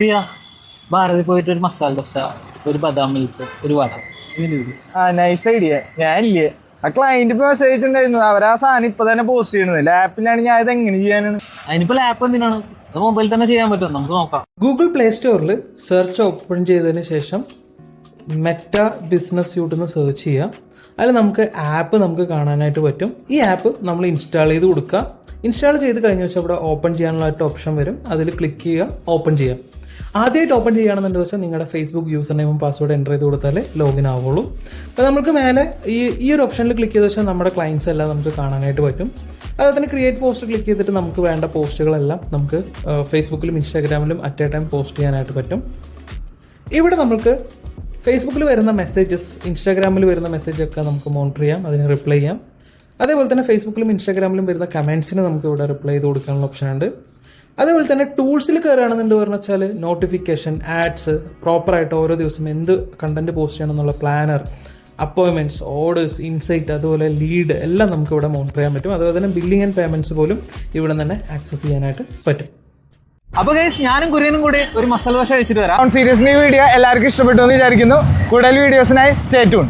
ചെയ്യാ ഭാരതി പോയിട്ട് ഒരു മസാല ദോശ, ഒരു ബദാം മിൽക്ക്, ഒരു വട. Nice idea. ഞാനില്ലേ ആ ക്ലയന്റ് ഇപ്പൊ മെസ്സേജ് ഉണ്ടായിരുന്നു, അവരാ സാധനം ഇപ്പൊ തന്നെ പോസ്റ്റ് ചെയ്യണത്. ലാപ്പിലാണ് ഞാൻ ഇത് എങ്ങനെ ചെയ്യാനാണ്? അതിനിപ്പോ ലാപ്പ് എന്തിനാണ്? അത് മൊബൈലിൽ തന്നെ ചെയ്യാൻ പറ്റും, നമുക്ക് നോക്കാം. ഗൂഗിൾ പ്ലേ സ്റ്റോറിൽ സെർച്ച് ഓപ്പൺ ചെയ്തതിന് ശേഷം മെറ്റ ബിസിനസ് സ്യൂട്ട് എന്ന് സെർച്ച് ചെയ്യാം. അതിൽ നമുക്ക് ആപ്പ് നമുക്ക് കാണാനായിട്ട് പറ്റും. ഈ ആപ്പ് നമ്മൾ ഇൻസ്റ്റാൾ ചെയ്ത് കൊടുക്കുക. ഇൻസ്റ്റാൾ ചെയ്ത് കഴിഞ്ഞ വെച്ചാൽ ഇവിടെ ഓപ്പൺ ചെയ്യാനുള്ള ഓപ്ഷൻ വരും. അതിൽ ക്ലിക്ക് ചെയ്യുക, ഓപ്പൺ ചെയ്യാം. ആദ്യമായിട്ട് ഓപ്പൺ ചെയ്യുകയാണെന്നുണ്ടെന്ന് വെച്ചാൽ നിങ്ങളുടെ ഫേസ്ബുക്ക് യൂസർ നെയിമും പാസ്വേഡ് എൻ്റർ ചെയ്ത് കൊടുത്താലേ ലോഗിൻ ആവുള്ളൂ. അപ്പോൾ നമുക്ക് മേലെ ഈ ഒരു ഓപ്ഷനിൽ ക്ലിക്ക് ചെയ്ത് വെച്ചാൽ നമ്മുടെ ക്ലയൻസ് എല്ലാം നമുക്ക് കാണാനായിട്ട് പറ്റും. അതുപോലെ തന്നെ ക്രിയേറ്റ് പോസ്റ്റ് ക്ലിക്ക് ചെയ്തിട്ട് നമുക്ക് വേണ്ട പോസ്റ്റുകളെല്ലാം നമുക്ക് ഫേസ്ബുക്കിലും ഇൻസ്റ്റാഗ്രാമിലും അറ്റ് എ ടൈം പോസ്റ്റ് ചെയ്യാനായിട്ട് പറ്റും. ഇവിടെ നമുക്ക് ഫേസ്ബുക്കിൽ വരുന്ന മെസ്സേജസ്, ഇൻസ്റ്റാഗ്രാമിൽ വരുന്ന മെസ്സേജൊക്കെ നമുക്ക് മോണിറ്റർ ചെയ്യാം, അതിന് റിപ്ലൈ ചെയ്യാം. അതേപോലെ തന്നെ ഫേസ്ബുക്കിലും ഇൻസ്റ്റാഗ്രാമിലും വരുന്ന കമൻസിന് നമുക്ക് ഇവിടെ റിപ്ലൈ ചെയ്ത് കൊടുക്കാനുള്ള ഓപ്ഷൻ ഉണ്ട്. അതേപോലെ തന്നെ ടൂൾസിൽ കയറുകയാണെന്നുണ്ട് പറഞ്ഞു വെച്ചാൽ നോട്ടിഫിക്കേഷൻ, ആഡ്സ്, പ്രോപ്പറായിട്ട് ഓരോ ദിവസം എന്ത് കണ്ടന്റ് പോസ്റ്റ് ചെയ്യണം എന്നുള്ള പ്ലാനർ, അപ്പോയിൻമെൻറ്റ്സ്, ഓർഡേഴ്സ്, ഇൻസൈറ്റ്, അതുപോലെ ലീഡ് എല്ലാം നമുക്ക് ഇവിടെ മോണിറ്റർ ചെയ്യാൻ പറ്റും. അതുപോലെ തന്നെ ബില്ലിംഗ് ആൻഡ് പേയ്മെൻറ്റ്സ് പോലും ഇവിടെ തന്നെ ആക്സസ് ചെയ്യാനായിട്ട് പറ്റും. അപ്പൊ ഗൈസ്, ഞാനും കുര്യനും കൂടി ഒരു മസാല ദോശ കഴിച്ചിട്ട് വരാം. സീരിയസ്ലി വീഡിയോ എല്ലാവർക്കും ഇഷ്ടപ്പെട്ടു എന്ന് വിചാരിക്കുന്നു. കൂടുതൽ വീഡിയോസിനായി സ്റ്റേ ട്യൂൺ.